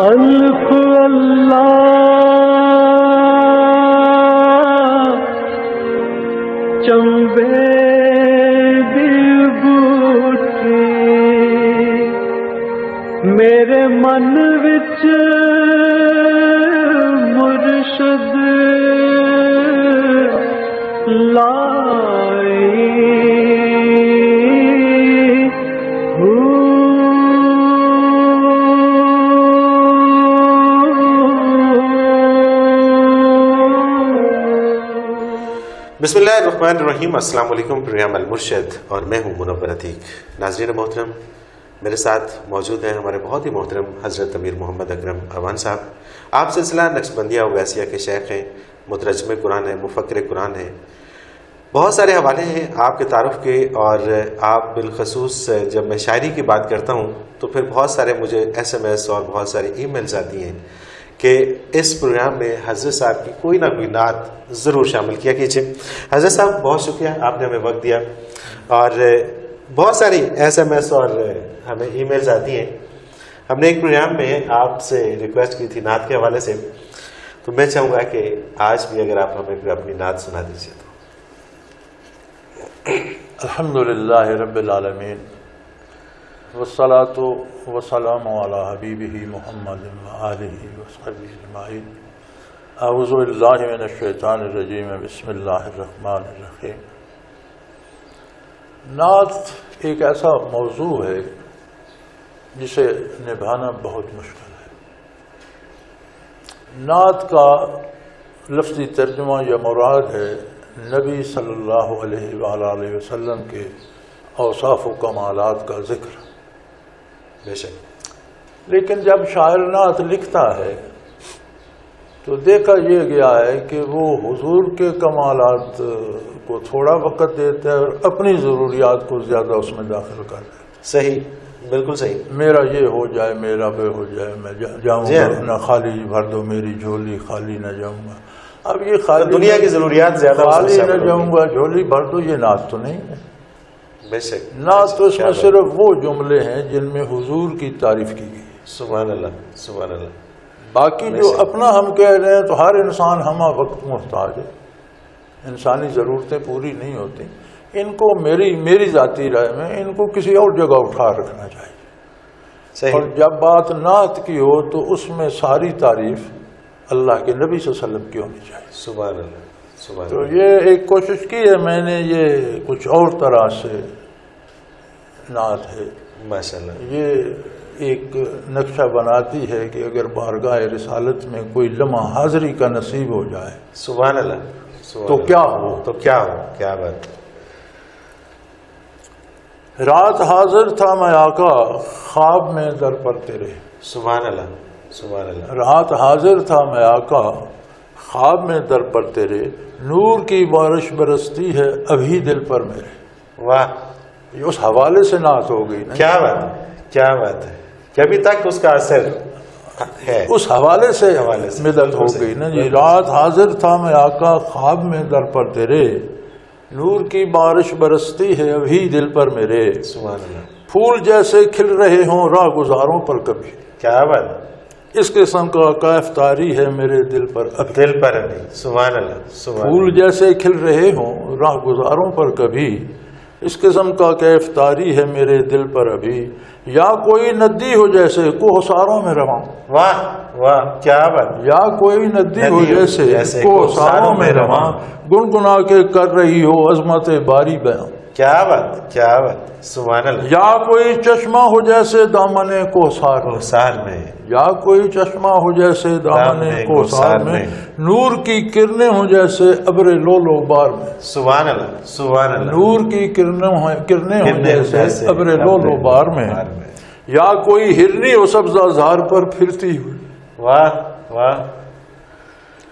الف اللہ چمبے دی بوٹی میرے من وچ مرشد لائی بسم اللہ الرحمن الرحیم۔ السلام علیکم، پروگرام المرشد اور میں ہوں منور عتیق۔ ناظرین محترم، میرے ساتھ موجود ہیں ہمارے بہت ہی محترم حضرت امیر محمد اکرم اعوان صاحب۔ آپ سلسلہ نقشبندیہ اویسیہ کے شیخ ہیں، مترجم قرآن ہیں، مفکر قرآن ہیں۔ بہت سارے حوالے ہیں آپ کے تعارف کے، اور آپ بالخصوص جب میں شاعری کی بات کرتا ہوں تو پھر بہت سارے مجھے SMS اور بہت ساری ای میلز آتی ہیں کہ اس پروگرام میں حضرت صاحب کی کوئی نہ کوئی نعت ضرور شامل کیا کیجیے۔ حضرت صاحب بہت شکریہ، آپ نے ہمیں وقت دیا، اور بہت ساری SMS اور ہمیں ای میلز آتی ہیں۔ ہم نے ایک پروگرام میں آپ سے ریکویسٹ کی تھی نعت کے حوالے سے، تو میں چاہوں گا کہ آج بھی اگر آپ ہمیں کوئی اپنی نعت سنا دیجیے تو۔ الحمدللہ رب العالمین، والصلاۃ والسلام علی حبیبہ محمد وآلہ وصحبہ اجمعین۔ اعوذ باللہ من الشیطان الرجیم، بسم اللہ الرحمن الرحیم۔ نعت ایک ایسا موضوع ہے جسے نبھانا بہت مشکل ہے۔ نعت کا لفظی ترجمہ یا مراد ہے نبی صلی اللہ علیہ وآلہ وسلم کے اوصاف و کمالات کا ذکر۔ بے شک، لیکن جب شاعر نعت لکھتا ہے تو دیکھا یہ گیا ہے کہ وہ حضور کے کمالات کو تھوڑا وقت دیتا ہے اور اپنی ضروریات کو زیادہ اس میں داخل کر دیتا ہے۔ صحیح، بالکل صحیح۔ میرا یہ ہو جائے، میرا وہ ہو جائے، میں جاؤں گا نہ خالی بھر دو میری جھولی، خالی نہ جاؤں گا۔ اب یہ خالی دنیا کی ضروریات زیادہ، خالی نہ جاؤں گا جھولی بھر دو، یہ نعت تو نہیں ہے۔ بے شک، نعت تو اس میں صرف وہ جملے ہیں جن میں حضور کی تعریف کی گئی۔ سبحان اللہ، سبحان اللہ۔ باقی جو اپنا ہم کہہ رہے ہیں تو ہر انسان ہمہ وقت محتاج ہے، انسانی ضرورتیں پوری نہیں ہوتی۔ ان کو میری ذاتی رائے میں ان کو کسی اور جگہ اٹھا رکھنا چاہیے۔ صحیح۔ اور جب بات نعت کی ہو تو اس میں ساری تعریف اللہ کے نبی صلی اللہ علیہ وسلم کی ہونی چاہیے۔ سبحان اللہ، سبحان تو اللہ۔ یہ ایک کوشش کی ہے میں نے، یہ کچھ اور طرح سے نعت ہے۔ ماشاءاللہ۔ یہ ایک نقشہ بناتی ہے کہ اگر بارگاہ رسالت میں کوئی لمحہ حاضری کا نصیب ہو جائے سبحان اللہ، سبحان تو اللہ۔ کیا ہو۔ تو کیا ہو، کیا بات۔ رات حاضر تھا میں آقا خواب میں در پر تیرے۔ سبحان اللہ، سبحان اللہ۔ رات حاضر تھا میں آقا خواب میں در پر تیرے، نور کی بارش برستی ہے ابھی دل پر میرے۔ واہ، یہ اس حوالے سے نعت ہو گئی نا، کیا بات ہے، کیا بات ہے کہ ابھی تک اس کا اثر ہے۔ اس حوالے سے مدد ہو گئی نا جی۔ رات حاضر تھا میں آقا خواب میں در پر تیرے، نور کی بارش برستی ہے ابھی دل پر میرے، سبحان اللہ، پھول جیسے کھل رہے ہوں راہ گزاروں پر کبھی، کیا بات، اس قسم کا کیفطاری ہے میرے دل پر ابھی۔ دل پر ابھی، سبحان اللہ، سبحان پھول اللہ۔ جیسے کھل رہے ہوں راہ گزاروں پر کبھی، اس قسم کا کیفطاری ہے میرے دل پر ابھی، یا کوئی ندی ہو جیسے کوہساروں میں رواں۔ واہ واہ، کیا بات، یا کوئی ندی ہو جیسے کوہساروں میں رواں، گنگنا کے کر رہی ہو عظمت باری بیاں۔ کیا بات، کیا بات، سبحان اللہ۔ یا کوئی چشمہ ہو جیسے دامن کوثر میں، سال میں، یا کوئی چشمہ ہو جیسے دامن کوثر میں، نور کی کرنیں ہوں جیسے ابر لولو بار میں۔ سبحان اللہ، سبحان اللہ۔ نور کی کرنیں ہوں جیسے ابر لولو بار میں، یا کوئی ہرنی ہو سبزہ زار پر پھرتی ہوئی۔ واہ واہ،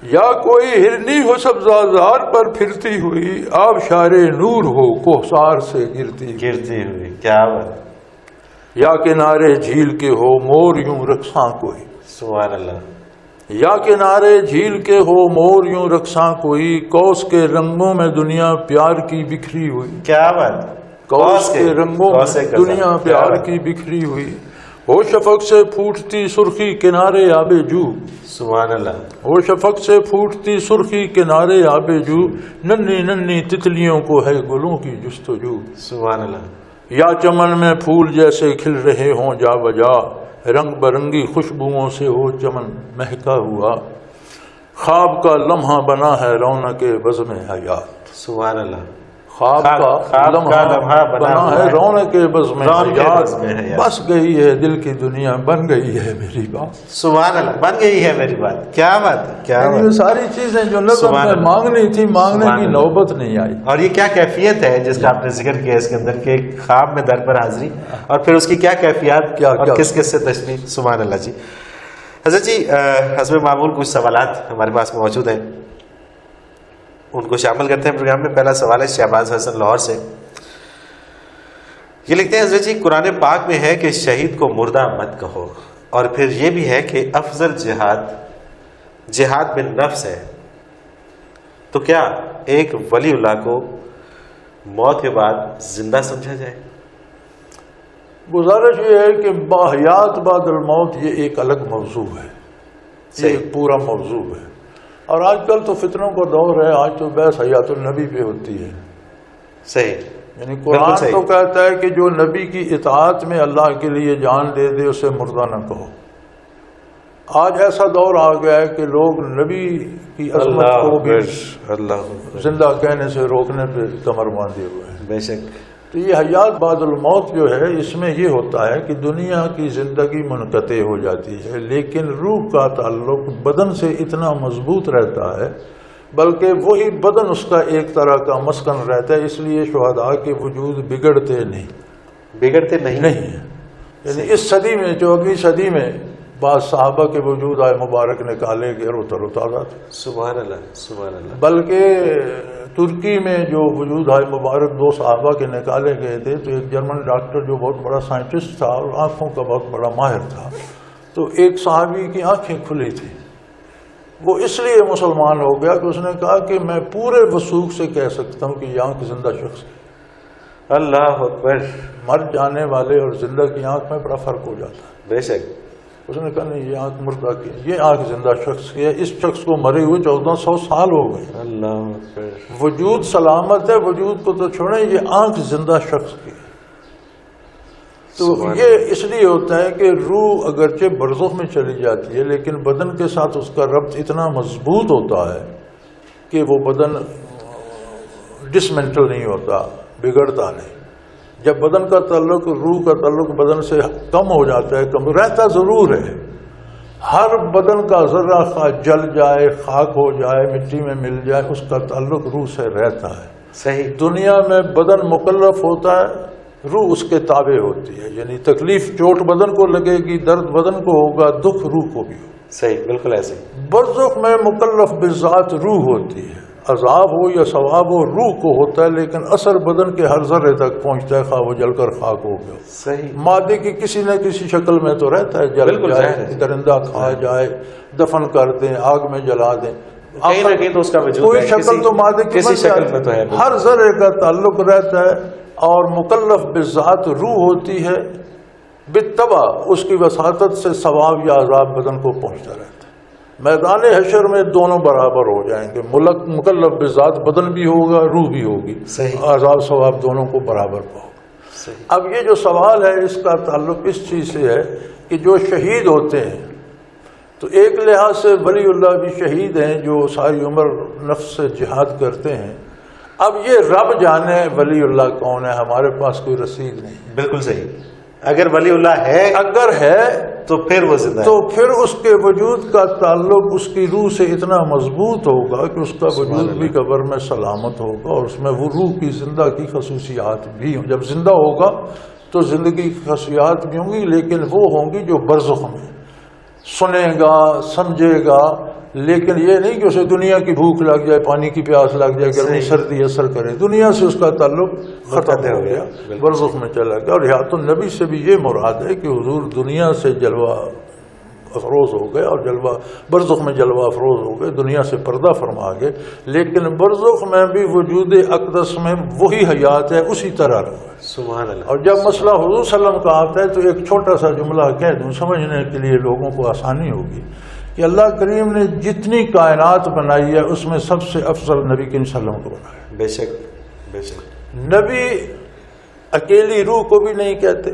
یا کوئی ہرنی ہو سبزہ زار پر پھرتی ہوئی، آبشار نور ہو کوثر سے گرتی ہوئی، کیا بات، یا کنارے جھیل کے ہو مور یوں رقصاں کوئی۔ سبحان اللہ۔ یا کنارے جھیل کے ہو مور یوں رقصاں کوئی، کوس کے رنگوں میں دنیا پیار کی بکھری ہوئی۔ کیا بات، کوس کے رنگوں میں دنیا پیار کی بکھری ہوئی، ہو شفق سے پھوٹتی سرخی کنارے آب جو، سبحان اللہ. ہو شفق سے پھوٹتی سرخی کنارے آب جو، ننھی ننھی تتلیوں کو ہے گلوں کی جستجو. سبحان اللہ. یا چمن میں پھول جیسے کھل رہے ہوں جا بجا، رنگ برنگی خوشبوؤں سے ہو چمن مہکا ہوا، خواب کا لمحہ بنا ہے رونق بزم حیات. سبحان اللہ. خواب کا لمحہ بنا ہے رونق بزم حیات، بس گئی ہے دل کی دنیا، بن گئی ہے میری بات. سبحان اللہ. بن گئی ہے میری بات. کیا بات ہے، کیا بات. یہ ساری چیزیں جو نظم میں مانگنی تھی، مانگنے کی نوبت نہیں آئی. اور یہ کیا کیفیت ہے جس کا آپ نے ذکر کیا اس کے اندر، کہ ایک خواب میں در پر حاضری، اور پھر اس کی کیا کیفیت اور کس کس سے تشریح. سبحان اللہ جی. حضرت جی حسب معمول کچھ سوالات ہمارے پاس موجود ہیں، ان کو شامل کرتے ہیں پروگرام میں. پہلا سوال ہے شہباز حسن لاہور سے. یہ لکھتے ہیں حضرت جی قرآن پاک میں ہے کہ شہید کو مردہ مت کہو، اور پھر یہ بھی ہے کہ افضل جہاد بن نفس ہے، تو کیا ایک ولی اللہ کو موت کے بعد زندہ سمجھا جائے؟ گزارش یہ ہے کہ باحیات بعد الموت یہ ایک الگ موضوع ہے، یہ ایک پورا موضوع ہے. اور آج کل تو فتنوں کا دور ہے، آج تو بحث حیات النبی پہ ہوتی ہے. صحیح. یعنی قرآن تو کہتا ہے کہ جو نبی کی اطاعت میں اللہ کے لیے جان دے دے اسے مردہ نہ کہو. آج ایسا دور آ گیا ہے کہ لوگ نبی کی عظمت کو بھی زندہ کہنے سے روکنے پہ کمر باندھے ہوئے ہیں. بے شک. تو یہ حیات بعد الموت جو ہے، اس میں یہ ہوتا ہے کہ دنیا کی زندگی منقطع ہو جاتی ہے، لیکن روح کا تعلق بدن سے اتنا مضبوط رہتا ہے، بلکہ وہی بدن اس کا ایک طرح کا مسکن رہتا ہے. اس لیے شہداء کے وجود بگڑتے نہیں ہیں. یعنی اس صدی میں 14ویں صدی میں بعض صحابہ کے وجود آئے مبارک نکالے گئے اور تر و تازہ تھے. سبحان اللہ. سبحان اللہ. بلکہ ترکی میں جو وجود آئے مبارک 2 صحابہ کے نکالے گئے تھے، تو ایک جرمن ڈاکٹر جو بہت بڑا سائنٹسٹ تھا اور آنکھوں کا بہت بڑا ماہر تھا، تو ایک صحابی کی آنکھیں کھلی تھی. وہ اس لیے مسلمان ہو گیا کہ اس نے کہا کہ میں پورے وثوق سے کہہ سکتا ہوں کہ یہ آنکھ زندہ شخص ہے. اللہ اکبر. مر جانے والے اور زندہ کی آنکھ میں بڑا فرق ہو جاتا ہے. بے شک. اس نے کہا نہیں، یہ آنکھ مردہ کی، یہ آنکھ زندہ شخص کی ہے. اس شخص کو مرے ہوئے 1400 سال ہو گئے. اللہ اکبر. وجود سلامت ہے، وجود کو تو چھوڑیں، یہ آنکھ زندہ شخص کی. تو یہ اس لیے ہوتا ہے کہ روح اگرچہ برزخ میں چلی جاتی ہے، لیکن بدن کے ساتھ اس کا ربط اتنا مضبوط ہوتا ہے کہ وہ بدن ڈسمنٹل نہیں ہوتا، بگڑتا نہیں. جب بدن کا تعلق، روح کا تعلق بدن سے کم ہو جاتا ہے، کم رہتا ضرور ہے. ہر بدن کا ذرہ خواہ جل جائے، خاک ہو جائے، مٹی میں مل جائے، اس کا تعلق روح سے رہتا ہے. صحیح. دنیا میں بدن مکلف ہوتا ہے، روح اس کے تابع ہوتی ہے. یعنی تکلیف چوٹ بدن کو لگے گی، درد بدن کو ہوگا، دکھ روح کو بھی ہوگا. صحیح، بالکل ایسے. برزخ میں مکلف بذات روح ہوتی ہے. عذاب ہو یا ثواب ہو روح کو ہوتا ہے، لیکن اثر بدن کے ہر ذرے تک پہنچتا ہے، خواہ وہ جل کر خاک ہو گیا. صحیح. مادے کی کسی نہ کسی شکل میں تو رہتا ہے، جل جائے، درندہ کھا جائے، دفن کر دیں، آگ میں جلا دیں، کہیں نہ کہیں تو اس کا وجود کوئی شکل تو مادے کی کسی شکل میں تو ہے. ہر ذرے کا تعلق رہتا ہے، اور مکلف بذات روح ہوتی ہے. بالطبع اس کی وساطت سے ثواب یا عذاب بدن کو پہنچتا رہتا ہے. میدان حشر میں دونوں برابر ہو جائیں گے، مکلف بذات بدن بھی ہوگا، روح بھی ہوگی. عذاب ثواب دونوں کو برابر ہوگا. اب یہ جو سوال ہے اس کا تعلق اس چیز سے ہے کہ جو شہید ہوتے ہیں، تو ایک لحاظ سے ولی اللہ بھی شہید ہیں جو ساری عمر نفس سے جہاد کرتے ہیں. اب یہ رب جانے ولی اللہ کون ہے، ہمارے پاس کوئی رسید نہیں. بالکل صحیح. اگر ولی اللہ ہے، اگر ہے تو پھر وہ زندہ ہے، تو پھر اس کے وجود کا تعلق اس کی روح سے اتنا مضبوط ہوگا کہ اس کا وجود بھی قبر میں سلامت ہوگا، اور اس میں وہ روح کی زندہ کی خصوصیات بھی ہوں. جب زندہ ہوگا تو زندگی کی خصوصیات بھی ہوں گی، لیکن وہ ہوں گی جو برزخ میں سنے گا، سمجھے گا. لیکن یہ نہیں کہ اسے دنیا کی بھوک لگ جائے، پانی کی پیاس لگ جائے، گرمی سردی اثر کرے. دنیا سے اس کا تعلق ختم ہو گیا، برزخ میں چلا گیا. اور حیات النبی سے بھی یہ مراد ہے کہ حضور دنیا سے جلوہ افروز ہو گئے اور جلوہ برزخ میں جلوہ افروز ہو گئے، دنیا سے پردہ فرما گئے، لیکن برزخ میں بھی وجود اقدس میں وہی حیات ہے، اسی طرح رہے۔ سبحان اللہ۔ اور جب مسئلہ حضور صلی اللہ علیہ وسلم کا آتا ہے تو ایک چھوٹا سا جملہ کہہ دوں سمجھنے کے لیے لوگوں کو آسانی ہوگی کہ اللہ کریم نے جتنی کائنات بنائی ہے اس میں سب سے افضل نبی کریم صلی اللہ علیہ وسلم کو بنایا۔ بے شک بے شک۔ نبی اکیلی روح کو بھی نہیں کہتے،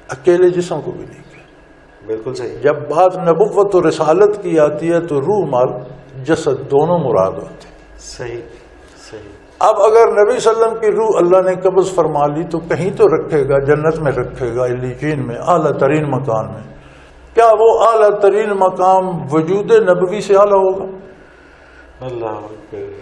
اکیلے جسم کو بھی نہیں کہتے۔ بالکل صحیح۔ جب بات نبوت و رسالت کی آتی ہے تو روح مال جسد دونوں مراد ہوتے ہیں۔ صحیح صحیح۔ اب اگر نبی صلی اللہ علیہ وسلم کی روح اللہ نے قبض فرما لی تو کہیں تو رکھے گا، جنت میں رکھے گا، علیین میں، اعلیٰ ترین مکان میں۔ کیا وہ اعلیٰ ترین مقام وجود نبوی سے اعلیٰ ہوگا؟ اللہ اکبر۔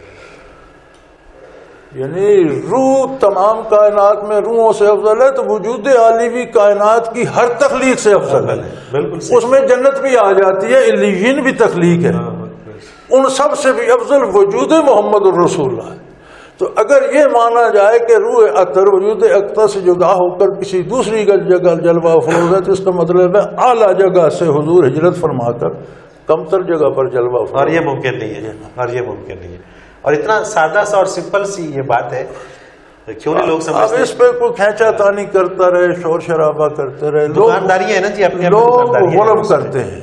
یعنی روح تمام کائنات میں روحوں سے افضل ہے تو وجود عالی بھی کائنات کی ہر تخلیق سے افضل ہے۔ بالکل اس میں جنت بھی آ جاتی ہے، علیین بھی تخلیق ہے، ان سب سے بھی افضل وجود محمد الرسول اللہ ہے۔ تو اگر یہ مانا جائے کہ روح اطہر وجود اقدس سے جدا ہو کر کسی دوسری جگہ جلوہ افروز ہے تو اس کا مطلب ہے اعلیٰ جگہ سے حضور ہجرت فرما کر کمتر جگہ پر جلوہ افروز۔ اور یہ ممکن نہیں ہے، اور یہ ممکن نہیں ہے، اور اتنا سادہ سا اور سمپل سی یہ بات ہے، کیوں نہیں لوگ اب سمجھتے؟ اس پہ کوئی کھینچا تانی کرتا رہے، شور شرابہ کرتے رہے، دکانداری ہے نا جی، اپنی لوگ دکانداری ہے۔ غلط کرتے ہیں۔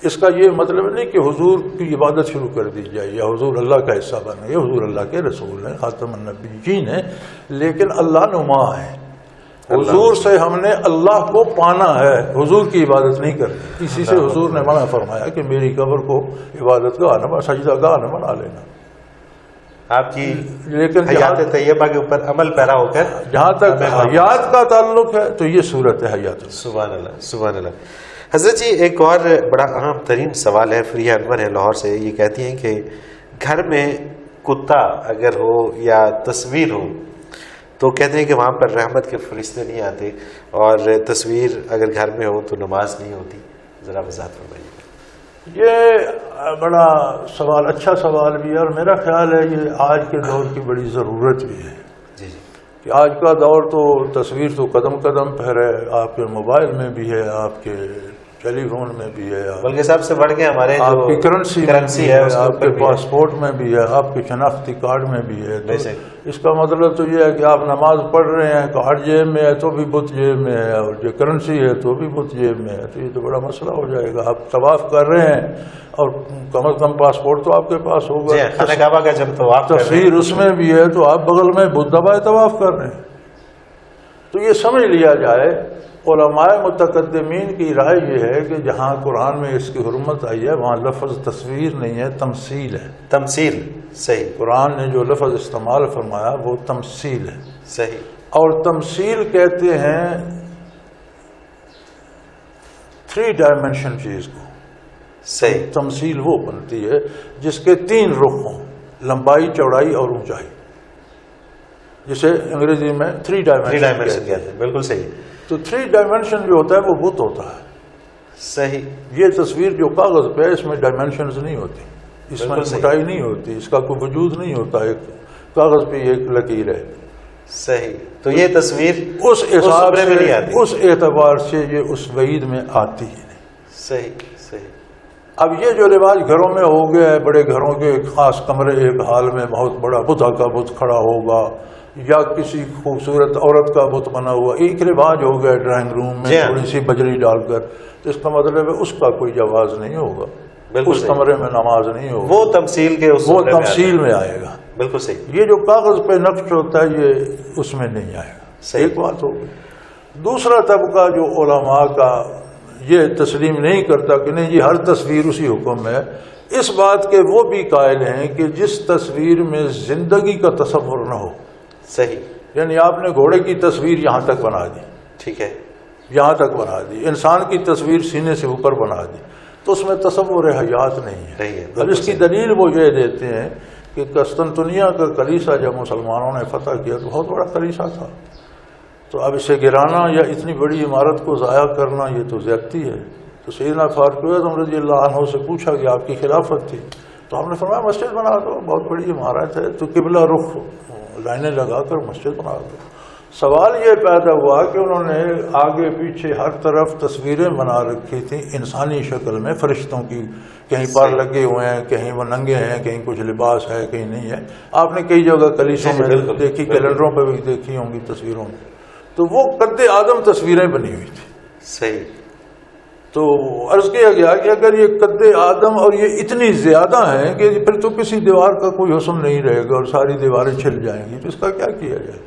اس کا یہ مطلب نہیں کہ حضور کی عبادت شروع کر دی جائے یا حضور اللہ کا حصہ بن گئے، حضور اللہ کے رسول ہیں، خاتم النبیین ہیں، لیکن اللہ نما ہے۔ حضور سے ہم نے اللہ کو پانا ہے، حضور کی عبادت نہیں کرنی۔ اسی سے حضور نے منع فرمایا کہ میری قبر کو عبادت گاہ نہ، سجدہ گاہ نہ بنا لینا۔ آپ کی لیکن حیات طیبہ کے اوپر عمل پیرا ہو کر جہاں تک حیات کا تعلق ہے تو یہ صورت ہے حیات۔ سبحان اللہ سبحان اللہ۔ حضرت جی ایک اور بڑا اہم ترین سوال ہے، فریہ انور ہے لاہور سے، یہ کہتی ہیں کہ گھر میں کتا اگر ہو یا تصویر ہو تو کہتے ہیں کہ وہاں پر رحمت کے فرشتے نہیں آتے، اور تصویر اگر گھر میں ہو تو نماز نہیں ہوتی، ذرا وضاحت فرمائیے۔ یہ بڑا سوال، اچھا سوال بھی ہے، اور میرا خیال ہے یہ آج کے دور کی بڑی ضرورت بھی ہے جی جی۔ کہ آج کا دور تو تصویر تو قدم قدم پہ ہے، آپ کے موبائل میں بھی ہے، آپ کے ٹیلی فون میں بھی ہے، بلکہ سب سے بڑھ کے ہمارے آپ کی کرنسی ہے، آپ کے پاسپورٹ میں بھی ہے، آپ کے شناختی کارڈ میں بھی ہے۔ تو اس کا مطلب تو یہ ہے کہ آپ نماز پڑھ رہے ہیں، کارڈ جیب میں ہے تو بھی بت جیب میں ہے، اور جو کرنسی ہے تو بھی بت جیب میں ہے، تو یہ تو بڑا مسئلہ ہو جائے گا۔ آپ طواف کر رہے ہیں اور کم از کم پاسپورٹ تو آپ کے پاس ہوگا، خانہ کعبہ کا جب طواف تصویر اس میں بھی ہے تو آپ بغل میں بت دبائے طواف کر رہے ہیں۔ تو یہ سمجھ لیا جائے، علماء متقدمین کی رائے یہ ہے کہ جہاں قرآن میں اس کی حرمت آئی ہے وہاں لفظ تصویر نہیں ہے، تمثیل ہے۔ تمثیل، صحیح۔ قرآن نے جو لفظ استعمال فرمایا وہ تمثیل ہے، صحیح۔ اور تمثیل کہتے ہیں 3 ڈائمینشن چیز کو۔ صحیح۔ تمثیل وہ بنتی ہے جس کے 3 رخ ہوں، لمبائی، چوڑائی اور اونچائی، جسے انگریزی میں 3 ڈائمینشن کہتے ہیں۔ بالکل صحیح۔ تو 3 ڈائمینشن جو ہوتا ہے وہ بت ہوتا ہے۔ صحیح۔ یہ تصویر جو کاغذ پہ ہے اس میں ڈائمینشنز نہیں ہوتی، اس میں موٹائی نہیں ہوتی، اس کا کوئی وجود نہیں ہوتا، ایک کاغذ پہ ایک لکیر ہے۔ صحیح۔ تو یہ تصویر اس حساب سے، نہیں آتی، اس اعتبار سے یہ اس وعید میں آتی ہی نہیں۔ صحیح صحیح۔ اب یہ جو رواج گھروں میں ہو گیا ہے، بڑے گھروں کے خاص کمرے، ایک حال میں بہت بڑا بدھا کا بت کھڑا ہوگا یا کسی خوبصورت عورت کا بت بنا ہوا، ایک رواج ہو گیا ڈرائنگ روم میں تھوڑی سی بجری ڈال کر، تو اس کا مطلب ہے اس کا کوئی جواز نہیں ہوگا، اس کمرے میں نماز نہیں ہوگی، وہ تمثیل کے وہ تمثیل میں آئے گا۔ بالکل صحیح۔ یہ جو کاغذ پہ نقش ہوتا ہے یہ اس میں نہیں آئے گا، ایک بات ہوگی۔ دوسرا طبقہ جو علماء کا یہ تسلیم نہیں کرتا کہ نہیں جی ہر تصویر اسی حکم ہے، اس بات کے وہ بھی قائل ہیں کہ جس تصویر میں زندگی کا تصور نہ ہو۔ صحیح۔ یعنی آپ نے گھوڑے کی تصویر یہاں تک بنا دی، ٹھیک ہے، یہاں تک بنا دی، انسان کی تصویر سینے سے اوپر بنا دی، تو اس میں تصور حیات نہیں ہے۔ اب اس کی دلیل وہ یہ دیتے ہیں کہ قسطنطنیہ کا کلیسا جب مسلمانوں نے فتح کیا تو بہت بڑا کلیسا تھا، تو اب اسے گرانا یا اتنی بڑی عمارت کو ضائع کرنا یہ تو زیادتی ہے۔ تو سیدنا فاروق اعظم رضی اللہ عنہ سے پوچھا کہ آپ کی خلافت تھی تو ہم نے فرمایا مسجد بنا دو، بہت بڑی عمارت ہے تو قبلہ رخ لائنیں لگا کر مسجد بنا دو۔ سوال یہ پیدا ہوا کہ انہوں نے آگے پیچھے ہر طرف تصویریں بنا رکھی تھیں انسانی شکل میں فرشتوں کی، کہیں پر لگے ہوئے ہیں، کہیں وہ ننگے ہیں، کہیں کچھ لباس ہے، کہیں نہیں ہے. آپ نے کئی جگہ کلیسوں میں دیکھی، کیلنڈروں پہ بھی دیکھی ہوں گی تصویروں میں. تو وہ قد آدم تصویریں بنی ہوئی تھی. صحیح. تو عرض کیا گیا کہ اگر یہ قد آدم اور یہ اتنی زیادہ ہیں کہ پھر تو کسی دیوار کا کوئی حسن نہیں رہے گا اور ساری دیواریں چھل جائیں گی، تو اس کا کیا کیا جائے؟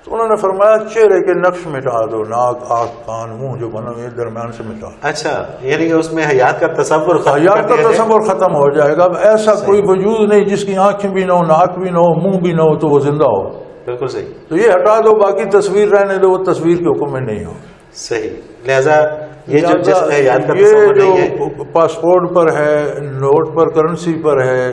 تو انہوں نے فرمایا چہرے کے نقش مٹا دو، ناک، آنکھ، کان، منہ جو بنے ہوئے درمیان سے مٹا دو. اچھا، یعنی کہ اس میں حیات کا تصور ختم ہو جائے گا. اب ایسا کوئی وجود نہیں جس کی آنکھیں بھی نہ ہو، ناک بھی نہ ہو، منہ بھی نہ ہو تو وہ زندہ ہو. بالکل صحیح. تو یہ ہٹا دو، باقی تصویر رہنے دو، وہ تصویر کے حکم میں نہیں ہو. صحیح. لہذا یہ جو پاسپورٹ پر ہے، نوٹ پر، کرنسی پر ہے،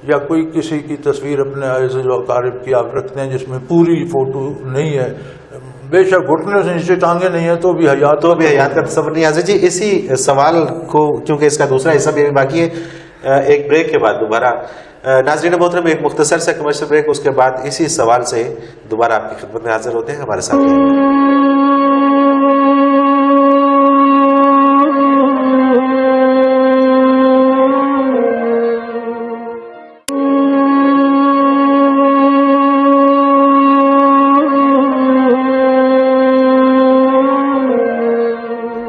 یا کوئی کسی کی تصویر اپنے عزیز و اقارب کی آپ رکھتے ہیں جس میں پوری فوٹو نہیں ہے، بے شک گھٹنے سے نیچے ٹانگیں نہیں ہیں، تو بھی حیات کا تصور نہیں. حضرت جی اسی سوال کو، کیونکہ اس کا دوسرا حصہ بھی باقی ہے، ایک بریک کے بعد دوبارہ ناظرین محترم ایک مختصر سے کمرشل بریک، اس کے بعد اسی سوال سے دوبارہ آپ کی خدمت میں حاضر ہوتے ہیں. ہمارے ساتھ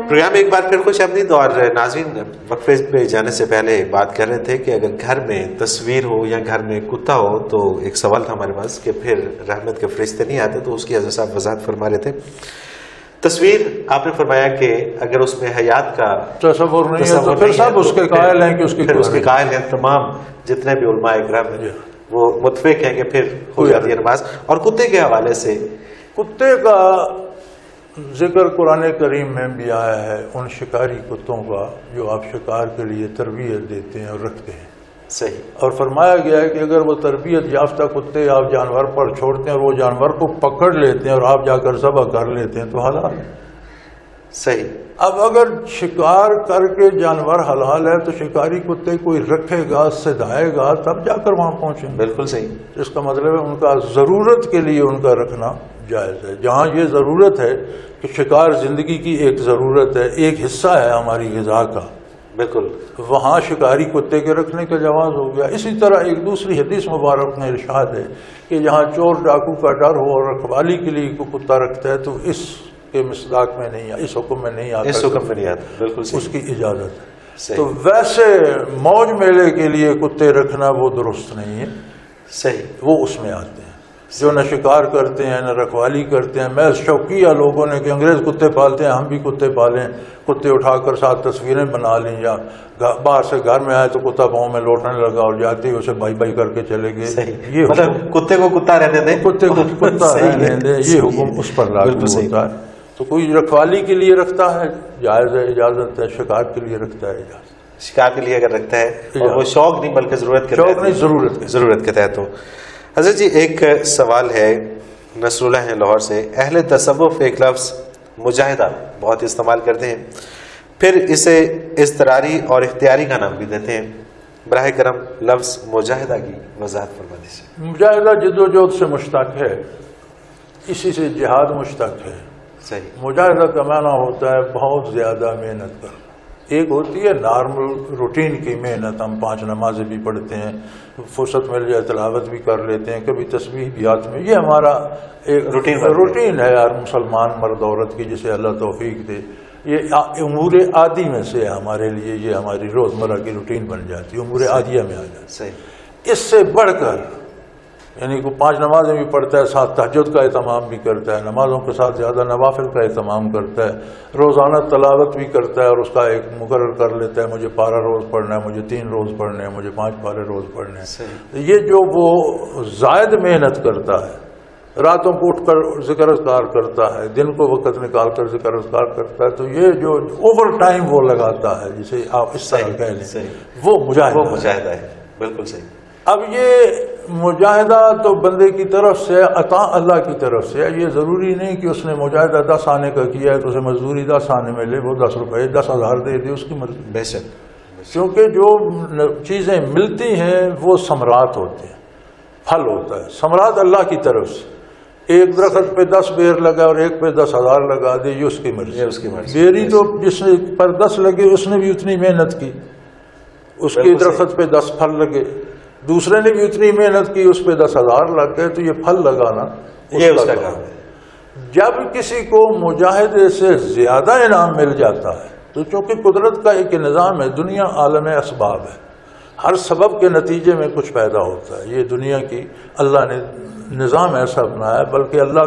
پروگرام ایک بار پھر خوش آمدید. اور ناظرین وقفے پہ جانے سے پہلے بات کر رہے تھے کہ اگر گھر میں تصویر ہو یا گھر میں کتا ہو، تو ایک سوال تھا ہمارے پاس کہ پھر رحمت کے فرشتے نہیں آتے. تو اس کی حضرت صاحب وضاحت فرما رہے تھے. تصویر آپ نے فرمایا کہ اگر اس میں حیات کا تصور نہیں ہے تو پھر سب اس کے قائل ہیں کہ اس کے قائل ہیں. تمام جتنے بھی علماء اکرام ہیں وہ متفق ہیں کہ پھر ہو جاتی ہے نماز. اور کتے کے حوالے سے، کتے کا ذکر قرآن کریم میں بھی آیا ہے، ان شکاری کتوں کا جو آپ شکار کے لیے تربیت دیتے ہیں اور رکھتے ہیں. صحیح. اور فرمایا گیا ہے کہ اگر وہ تربیت یافتہ کتے آپ جانور پر چھوڑتے ہیں اور وہ جانور کو پکڑ لیتے ہیں اور آپ جا کر ذبح کر لیتے ہیں تو حلال ہے. صحیح. اب اگر شکار کر کے جانور حلال ہے تو شکاری کتے کوئی رکھے گا، سدھائے گا، تب جا کر وہاں پہنچیں گے. بالکل صحیح. اس کا مطلب ہے ان کا ضرورت کے لیے ان کا رکھنا جائز ہے. جہاں یہ ضرورت ہے کہ شکار زندگی کی ایک ضرورت ہے، ایک حصہ ہے ہماری غذا کا، بالکل، وہاں شکاری کتے کے رکھنے کا جواز ہو گیا. اسی طرح ایک دوسری حدیث مبارک میں ارشاد ہے کہ جہاں چور ڈاکو کا ڈر ہو اور رکھوالی کے لیے کوئی کتا رکھتا ہے تو اس کے مصداق میں نہیں، اس حکم میں نہیں آتا، اس حکم میں نہیں آتا. بالکل صحیح. اس کی اجازت ہے. تو ویسے موج میلے کے لیے کتے رکھنا وہ درست نہیں ہے. صحیح. وہ اس میں آتے ہیں جو نہ شکار کرتے ہیں نہ رکھوالی کرتے ہیں. میں شوقیہ لوگوں نے کہ انگریز کتے پالتے ہیں، ہم بھی کتے پالیں، کتے اٹھا کر ساتھ تصویریں بنا لیں، یا باہر سے گھر میں آئے تو کتا پاؤں میں لوٹنے لگا اور جاتے ہی اسے بائی بائی کر کے چلے گئے. یہ مطلب کتے کو کتا رہنے دیں، کتے کو کتا رہنے دیں، یہ حکم اس پر لاگو ہوتا ہے. تو کوئی رکھوالی کے لیے رکھتا ہے جائز ہے، اجازت ہے. شکار کے لیے رکھتا ہے اجازت. شکار کے لیے اگر رکھتا ہے اور وہ شوق نہیں بلکہ ضرورت کے تحت ہو. حضرت جی ایک سوال ہے، نصر اللہ ہے لاہور سے. اہل تصوف ایک لفظ مجاہدہ بہت استعمال کرتے ہیں، پھر اسے اضطراری اور اختیاری کا نام بھی دیتے ہیں. براہ کرم لفظ مجاہدہ کی وضاحت فرما دیجیے. مجاہدہ جدوجہد سے مشتق ہے، اسی سے جہاد مشتق ہے. صحیح. مجاہدہ کا معنی ہوتا ہے بہت زیادہ محنت کر. ایک ہوتی ہے نارمل روٹین کی محنت، ہم 5 نمازیں بھی پڑھتے ہیں، فرصت مل جائے تلاوت بھی کر لیتے ہیں، کبھی تسبیح بھی ہاتھ میں. یہ ہمارا ایک روٹین ہے یار، مسلمان مرد عورت کی، جسے اللہ توفیق دے. یہ امور عادی میں سے ہے ہمارے لیے، یہ ہماری روزمرہ کی روٹین بن جاتی ہے، امور عادیہ میں آ جاتی ہے. صحیح. اس سے بڑھ کر یعنی کہ 5 نمازیں بھی پڑھتا ہے، ساتھ تہجد کا اہتمام بھی کرتا ہے، نمازوں کے ساتھ زیادہ نوافل کا اہتمام کرتا ہے، روزانہ تلاوت بھی کرتا ہے اور اس کا ایک مقرر کر لیتا ہے مجھے پارہ روز پڑھنا ہے، مجھے 3 روز پڑھنے ہیں، مجھے 5 پارے روز پڑھنے ہیں. یہ جو وہ زائد محنت کرتا ہے، راتوں کو اٹھ کر ذکر اذکار کرتا ہے، دن کو وقت نکال کر ذکر اذکار کرتا ہے، تو یہ جو اوور ٹائم وہ لگاتا ہے، جسے آپ اس طرح کہہ لیں، وہ مجاہدہ ہے. بالکل صحیح. اب یہ مجاہدہ تو بندے کی طرف سے، عطا اللہ کی طرف سے. یہ ضروری نہیں کہ اس نے مجاہدہ 10 آنے کا کیا ہے تو اسے مزدوری 10 آنے میں لے، وہ 10 روپے 10,000 دے دے، اس کی مرضی. بے شک. کیونکہ جو چیزیں ملتی ہیں وہ ثمرات ہوتے ہیں، پھل ہوتا ہے. ثمرات اللہ کی طرف سے. ایک درخت پہ 10 بیر لگا اور ایک پہ 10,000 لگا دے، یہ اس کی مرضی. یہ اس کی مرضی. بیری تو جس نے پر 10 لگے اس نے بھی اتنی محنت کی، اس کے درخت پہ 10 پھل لگے. دوسرے نے بھی اتنی محنت کی، اس پہ 10,000 لگ گئے، تو یہ پھل لگانا یہ اس کا کام ہے. جب کسی کو مجاہدے سے زیادہ انعام مل جاتا ہے تو چونکہ قدرت کا ایک نظام ہے، دنیا عالم اسباب ہے، ہر سبب کے نتیجے میں کچھ پیدا ہوتا ہے. یہ دنیا کی اللہ نے نظام ایسا بنایا ہے، بلکہ اللہ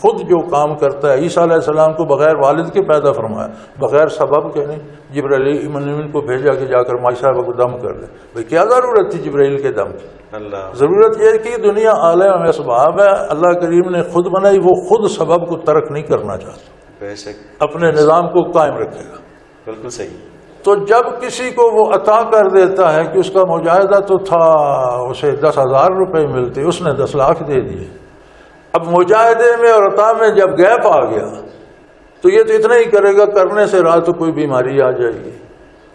خود جو کام کرتا ہے. عیسیٰ علیہ السلام کو بغیر والد کے پیدا فرمایا، بغیر سبب کے نہیں. جبرائیل امین کو بھیجا کہ جا کر مائی صاحبہ کو دم کر دے. بھائی کیا ضرورت تھی جبرائیل کے دم کی؟ اللہ ضرورت یہ ہے کہ دنیا عالم اسباب ہے، اللہ کریم نے خود بنائی، وہ خود سبب کو ترک نہیں کرنا چاہتا، بے شک اپنے نظام کو قائم رکھے گا. بالکل صحیح. تو جب کسی کو وہ عطا کر دیتا ہے کہ اس کا مجاہدہ تو تھا، اسے 10,000 روپے ملتے، اس نے 10 لاکھ دے دیے. اب مجاہدے میں اور عطا میں جب گیپ آ گیا تو یہ تو اتنا ہی کرے گا، کرنے سے رات تو کوئی بیماری آ جائے گی،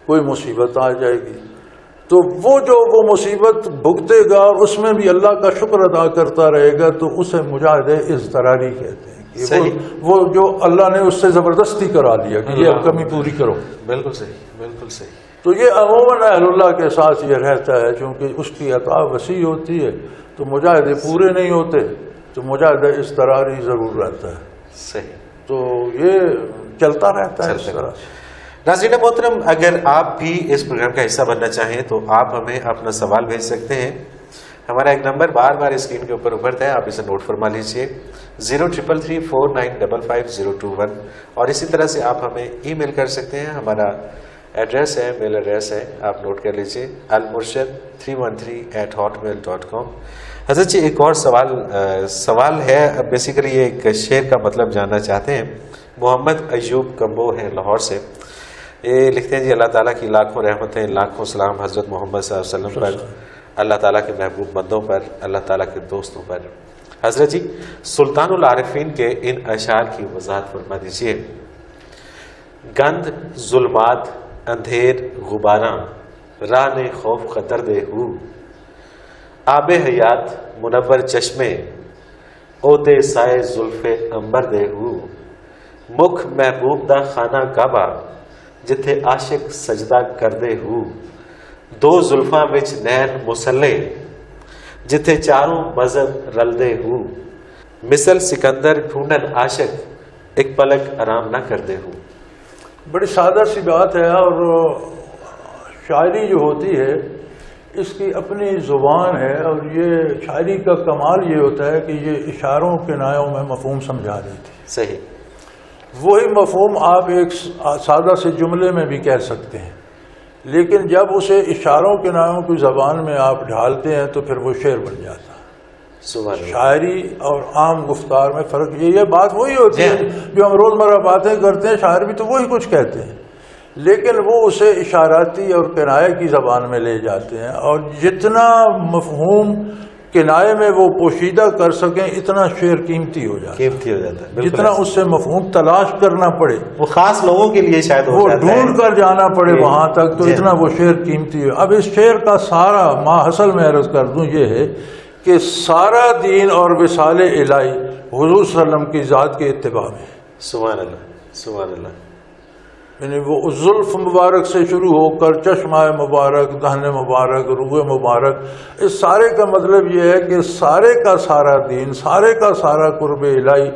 کوئی مصیبت آ جائے گی. تو وہ مصیبت بھگتے گا اور اس میں بھی اللہ کا شکر ادا کرتا رہے گا، تو اسے مجاہدے اضطراری کہتے ہیں. وہ جو اللہ نے اس سے زبردستی کرا دیا کہ یہ اب کمی پوری کرو. بالکل صحیح، بالکل صحیح. تو یہ عموماً اہل اللہ کے ساتھ یہ رہتا ہے، چونکہ اس کی عطا وسیع ہوتی ہے تو مجاہدے پورے نہیں ہوتے، تو مجاہدہ اضطراری ضرور رہتا ہے. صحیح. تو یہ چلتا رہتا ہے اس طرح. ناظرین محترم، اگر آپ بھی اس پروگرام کا حصہ بننا چاہیں تو آپ ہمیں اپنا سوال بھیج سکتے ہیں. ہمارا ایک نمبر بار بار اسکرین کے اوپر ابھرتا ہے، آپ اسے نوٹ فرما لیجیے، 033349555021. اور اسی طرح سے آپ ہمیں ای میل کر سکتے ہیں. ہمارا ایڈریس ہے، میل ایڈریس ہے، آپ نوٹ کر لیجیے، almurshid313@hotmail.com. حضرت جی ایک اور سوال ہے، بیسیکلی یہ ایک شعر کا مطلب جاننا چاہتے ہیں. محمد ایوب کمبو ہیں لاہور سے. یہ لکھتے ہیں جی اللہ تعالیٰ کی لاکھوں رحمتیں، لاکھوں سلام حضرت محمد صلی اللہ علیہ وسلم پر، اللہ تعالیٰ کے محبوب بندوں پر، اللہ تعالیٰ کے دوستوں پر. حضرت جی سلطان العارفین کے ان اشعار کی وضاحت فرما دیجیے. گند ظلمات اندھیر غباراں، راہ خوف خطر دے ہو، آب حیات منور چشمے، اوتے سائے زلف امبر دے ہو، مکھ محبوب دا خانہ کعبہ، جتھے عاشق سجدہ کردے ہو، دو زلفاں وچ نین مسلے، جتھے چاروں مذہب رلدے ہو، مثل سکندر ڈھونڈن عاشق، ایک پلک آرام نہ کردے ہو. بڑی سادہ سی بات ہے، اور شاعری جو ہوتی ہے اس کی اپنی زبان ہے، اور یہ شاعری کا کمال یہ ہوتا ہے کہ یہ اشاروں کنایوں میں مفہوم سمجھا دیتی ہے. صحیح. وہی مفہوم آپ ایک سادہ سے جملے میں بھی کہہ سکتے ہیں، لیکن جب اسے اشاروں کنایوں کی زبان میں آپ ڈھالتے ہیں تو پھر وہ شعر بن جاتا ہے. شاعری اور عام گفتار میں فرق یہ بات وہی ہوتی ہے جو ہم روزمرہ باتیں کرتے ہیں، شاعر بھی تو وہی کچھ کہتے ہیں، لیکن وہ اسے اشاراتی اور کنایہ کی زبان میں لے جاتے ہیں، اور جتنا مفہوم کنایے میں وہ پوشیدہ کر سکیں اتنا شعر قیمتی ہو جاتا ہے. جتنا اس سے مفہوم تلاش کرنا پڑے، وہ خاص لوگوں کے لیے شاید وہ ڈھونڈ کر جانا پڑے وہاں تک، تو اتنا وہ شعر قیمتی ہے. اب اس شعر کا سارا ماحصل میں عرض کر دوں یہ ہے کہ سارا دین اور وصال الہی حضور صلی اللہ علیہ وسلم کی ذات کے اتباع میں. سبحان اللہ، سبحان اللہ. یعنی وہ زلف مبارک سے شروع ہو کر چشمہ مبارک، دہن مبارک، روح مبارک، اس سارے کا مطلب یہ ہے کہ سارے کا سارا دین، سارے کا سارا قرب الہی،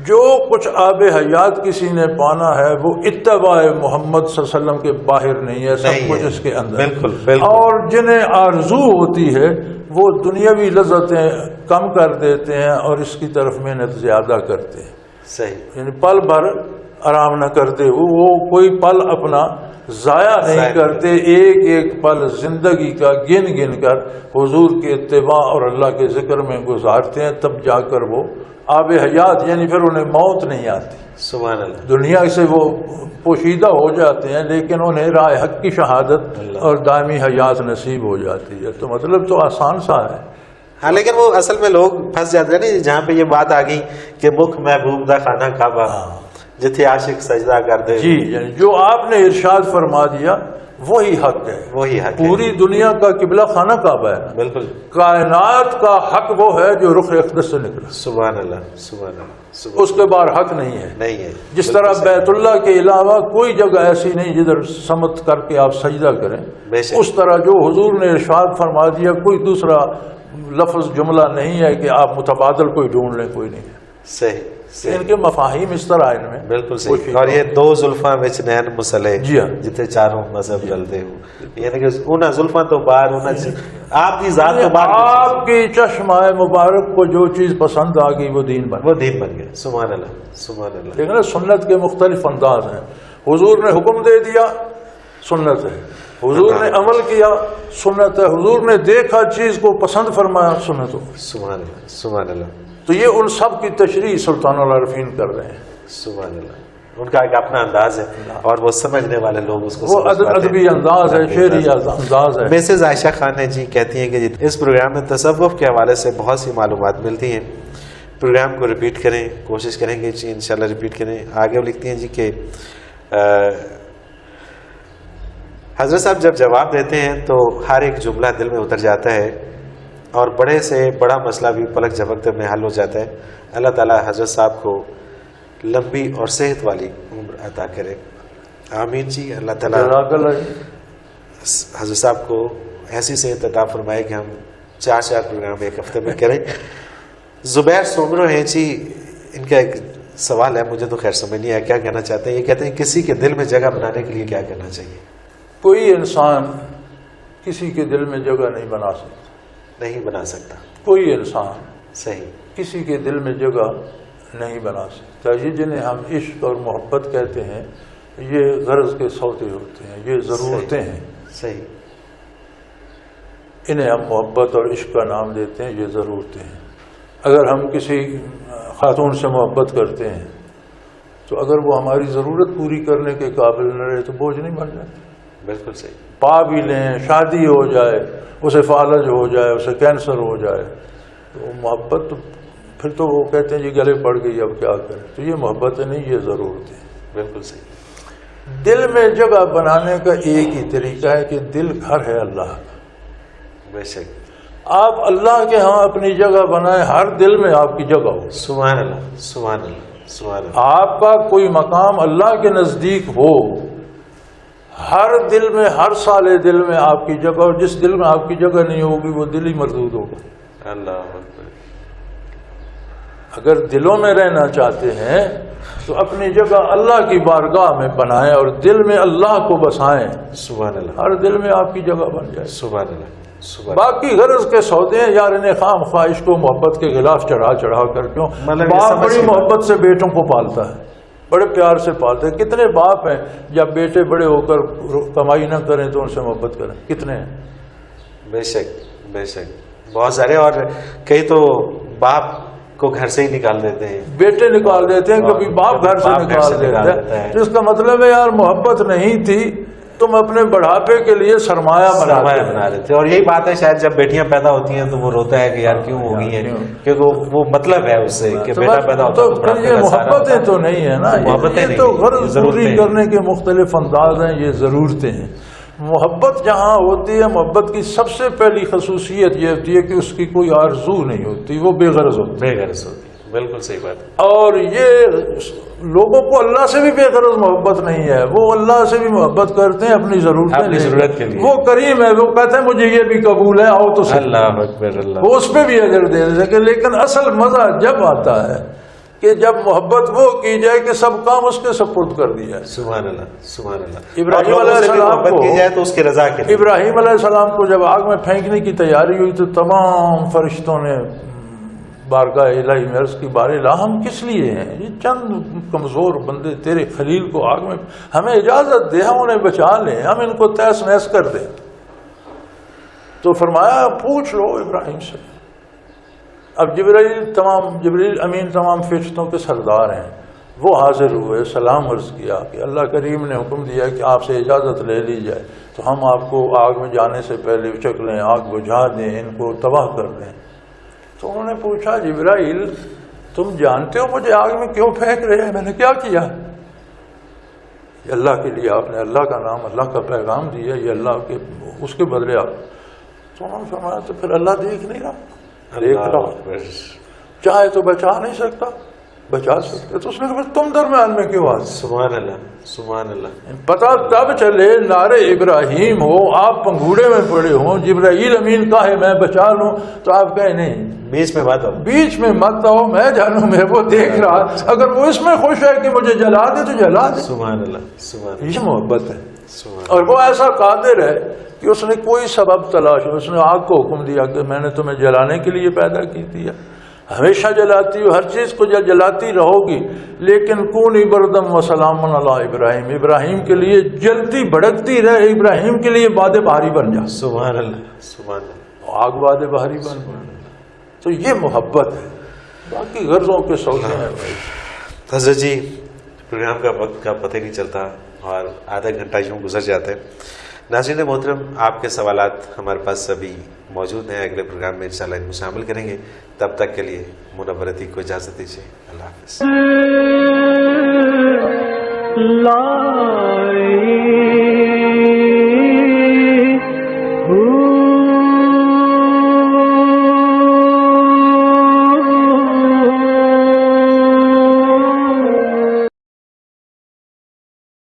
جو کچھ آب حیات کسی نے پانا ہے وہ اتباع محمد صلی اللہ علیہ وسلم کے باہر نہیں ہے، سب کچھ اس کے اندر. بالکل بالکل. اور جنہیں آرزو ہوتی ہے وہ دنیاوی لذتیں کم کر دیتے ہیں اور اس کی طرف محنت زیادہ کرتے ہیں. صحیح. یعنی پل بھر آرام نہ کرتے، وہ کوئی پل اپنا ضائع نہیں کرتے، ایک ایک پل زندگی کا گن گن کر حضور کے اتباع اور اللہ کے ذکر میں گزارتے ہیں، تب جا کر وہ آب حیات، یعنی پھر انہیں موت نہیں آتی. سبحان اللہ. دنیا سے وہ پوشیدہ ہو جاتے ہیں لیکن انہیں راہ حق کی شہادت اور دائمی حیات نصیب ہو جاتی ہے. تو مطلب تو آسان سا ہے. ہاں لیکن وہ اصل میں لوگ پھنس جاتے ہیں نا، جہاں پہ یہ بات آ گئی کہ مکھ محبوب دا خانہ کعبہ، جتھے عاشق سجدہ کرتے جی، یعنی جو آپ نے ارشاد فرما دیا وہی حق ہے، وہی حق ہے. پوری دنیا کا قبلہ خانہ کعبہ ہے، بالکل. کائنات کا حق وہ ہے جو رخ اقدس سے نکلا، سبحان اللہ سبحان اللہ اس کے بعد حق نہیں ہے. نہیں ہے. جس طرح بیت اللہ کے علاوہ کوئی جگہ ایسی نہیں جدھر سمت کر کے آپ سجدہ کریں، بے شک. اس طرح جو حضور نے ارشاد فرما دیا کوئی دوسرا لفظ جملہ نہیں ہے کہ آپ متبادل کوئی ڈھونڈ لیں، کوئی نہیں ہے. صحیح صحیح. ان کے مفاہیم اس طرح ان میں بالکل صحیح. اور یہ دو زلفاں وچ نین مسلے جی ہاں، جتنے چاروں مذہب چلتے ہو، یعنی کہ انہاں زلفاں تو باہر آپ کی ذات تو باہر، آپ کی چشمہ مبارک کو جو چیز پسند آ گئی وہ دین بن وہ دین بن گیا. سبحان اللہ سبحان اللہ. لیکن سنت کے مختلف انداز ہیں. حضور نے حکم دے دیا سنت ہے، حضور نے عمل کیا سنت ہے، حضور نے دیکھا چیز کو پسند فرمایا سنت ہو. سبحان اللہ سبحان اللہ. تو یہ ان سب کی تشریح سلطان العارفین کر رہے ہیں. سبحان اللہ. ان کا ایک اپنا انداز ہے اور وہ سمجھنے والے لوگ اس کو وہ ادبی انداز ہے، شعری انداز ہے. مسز عائشہ خان جی کہتی ہیں کہ اس پروگرام میں تصوف کے حوالے سے بہت سی معلومات ملتی ہیں. پروگرام کو ریپیٹ کریں، کوشش کریں گے جی انشاءاللہ ریپیٹ کریں. آگے وہ لکھتی ہیں جی کہ حضرت صاحب جب جواب دیتے ہیں تو ہر ایک جملہ دل میں اتر جاتا ہے اور بڑے سے بڑا مسئلہ بھی پلک جھپکتے میں حل ہو جاتا ہے. اللہ تعالیٰ حضرت صاحب کو لمبی اور صحت والی عمر عطا کرے. آمین جی. اللہ تعالیٰ حضرت صاحب کو ایسی صحت عطا فرمائے کہ ہم 4 پروگرام ایک ہفتے میں کریں. زبیر سومرو ہیں جی، ان کا ایک سوال ہے، مجھے تو خیر سمجھ نہیں آیا کیا کہنا چاہتے ہیں. یہ کہتے ہیں کسی کے دل میں جگہ بنانے کے لیے کیا کرنا چاہیے؟ کوئی انسان کسی کے دل میں جگہ نہیں بنا سکتا، نہیں بنا سکتا. کوئی انسان صحیح. کسی کے دل میں جگہ نہیں بنا سکتا. یہ جنہیں ہم عشق اور محبت کہتے ہیں یہ غرض کے سودے ہوتے ہیں، یہ ضرورتیں ہیں. صحیح. انہیں ہم محبت اور عشق کا نام دیتے ہیں، یہ ضرورتیں ہیں. اگر ہم کسی خاتون سے محبت کرتے ہیں تو اگر وہ ہماری ضرورت پوری کرنے کے قابل نہ رہے تو بوجھ نہیں بن جاتے. بالکل صحیح. پا بھی لیں، شادی ہو جائے، اسے فالج ہو جائے، اسے کینسر ہو جائے، تو محبت تو پھر تو وہ کہتے ہیں یہ گلے پڑ گئی اب کیا کریں. تو یہ محبت نہیں، یہ ضرورتیں. بالکل صحیح. دل میں جگہ بنانے کا ایک ہی طریقہ ہے کہ دل گھر ہے اللہ کا. بے شک. آپ اللہ کے ہاں اپنی جگہ بنائیں، ہر دل میں آپ کی جگہ ہو. سبحان اللہ سبحان اللہ سبحان اللہ. آپ کا کوئی مقام اللہ کے نزدیک ہو، ہر دل میں، ہر سالے دل میں آپ کی جگہ، اور جس دل میں آپ کی جگہ نہیں ہوگی وہ دل ہی مردود ہوگا. اللہ اکبر. اگر دلوں میں رہنا چاہتے ہیں تو اپنی جگہ اللہ کی بارگاہ میں بنائیں اور دل میں اللہ کو بسائیں. سبحان اللہ. ہر دل میں آپ کی جگہ بن جائے. سبحان اللہ سبحان. باقی غرض کے سودے ہیں یار، انہیں خام خواہش کو محبت کے خلاف چڑھا کر کیوں. باپ بڑی محبت سے بیٹوں کو پالتا ہے، بڑے پیار سے پالتے ہیں. کتنے باپ ہیں جب بیٹے بڑے ہو کر کمائی نہ کریں تو ان سے محبت کریں؟ کتنے ہیں؟ بے شک بے شک. بہت سارے. اور کئی تو باپ کو گھر سے ہی نکال دیتے ہیں، بیٹے نکال دیتے ہیں، کبھی باپ گھر سے نکال دیتے ہیں. جس کا مطلب ہے یار محبت نہیں تھی، تم اپنے بڑھاپے کے لیے سرمایہ بنا رہے تھے. اور یہی بات ہے شاید جب بیٹیاں پیدا ہوتی ہیں تو وہ روتا ہے کہ یار کیوں ہو گئی ہیں، کیونکہ وہ مطلب ہے اس سے کہ بیٹا پیدا ہوتا ہے. یہ محبتیں تو نہیں ہے نا، یہ تو غرض پوری کرنے کے مختلف انداز ہیں، یہ ضرورتیں ہیں. محبت جہاں ہوتی ہے، محبت کی سب سے پہلی خصوصیت یہ ہوتی ہے کہ اس کی کوئی آرزو نہیں ہوتی، وہ بے غرض ہوتی. بے غرض ہوتی. بالکل صحیح بات. اور یہ لوگوں کو اللہ سے بھی بے غرض محبت نہیں ہے، وہ اللہ سے بھی محبت کرتے ہیں اپنی ضرورت کے لیے. وہ کریم ہے، وہ کہتے ہیں مجھے یہ بھی قبول ہے، آؤ تو اللہ اکبر. اللہ وہ اس پہ بھی اجر دے سکے. لیکن اصل مزہ جب آتا ہے کہ جب محبت وہ کی جائے کہ سب کام اس کے سپرد کر دیا ہے. سبحان اللہ سبحان اللہ. ابراہیم علیہ السلام کو کی جائے تو اس کی رضا کے لیے. ابراہیم علیہ السلام کو جب آگ میں پھینکنے کی تیاری ہوئی تو تمام فرشتوں نے بارگاہ الہی میں عرض کی بار الہ ہم کس لیے ہیں؟ یہ چند کمزور بندے تیرے خلیل کو آگ میں، ہمیں اجازت دے، ہم انہیں بچا لیں، ہم ان کو تہس نہس کر دیں. تو فرمایا پوچھ لو ابراہیم سے. اب جبریل امین تمام فرشتوں کے سردار ہیں، وہ حاضر ہوئے، سلام عرض کیا کہ اللہ کریم نے حکم دیا کہ آپ سے اجازت لے لی جائے تو ہم آپ کو آگ میں جانے سے پہلے اچک لیں، آگ بجھا دیں، ان کو تباہ کر دیں. تو انہوں نے پوچھا جبرائیل تم جانتے ہو مجھے آگ میں کیوں پھینک رہے ہیں؟ میں نے کیا کیا؟ یہ اللہ کے لیے آپ نے اللہ کا نام، اللہ کا پیغام دیا، یہ اللہ کے اس کے بدلے آپ تو انہوں نے فرمایا تو پھر اللہ دیکھ نہیں رہا، دیکھ رہا، چاہے تو بچا نہیں سکتا، بچا سکتے تو اس نے کہا تم درمیان میں کیوں آتے؟ سبحان اللہ، سبحان اللہ۔ پتہ تب چلے نعرے ابراہیم ہو، آپ پنگوڑے میں پڑے ہوں، جبرائیل امین کا ہے میں بچا لوں، تو آپ کہیں نہیں بیچ میں بات ہو، بیچ میں مت آؤ، میں جانوں میں وہ دیکھ رہا، اگر وہ اس میں خوش ہے کہ مجھے جلا دے تو جلا دے۔ سبحان اللہ، سبحان اللہ، یہ محبت ہے۔ سبحان اور وہ ایسا قادر ہے کہ اس نے کوئی سبب تلاش، اس نے آگ کو حکم دیا کہ میں نے تمہیں جلانے کے لیے پیدا کی دیا، ہمیشہ جلاتی ہو، ہر چیز کو جلاتی رہو گی، لیکن کونی بردم و سلام علی ابراہیم، ابراہیم کے لیے جلتی بھڑکتی رہے، ابراہیم کے لیے باد بہاری بن جا۔ سبحان اللہ، سبحان اللہ۔ آگ باد بہاری بن تو یہ محبت ہے، باقی غرضوں کے سودے ہیں بھائی۔ حضرت جی پروگرام کا وقت کا پتہ نہیں چلتا اور آدھا گھنٹہ یوں گزر جاتا ہے۔ ناظرین محترم، آپ کے سوالات ہمارے پاس ابھی موجود ہیں، اگلے پروگرام میں انشاءاللہ ان کو شامل کریں گے۔ تب تک کے لیے منور عتیق کو اجازت دیجیے، اللہ حافظ۔ لا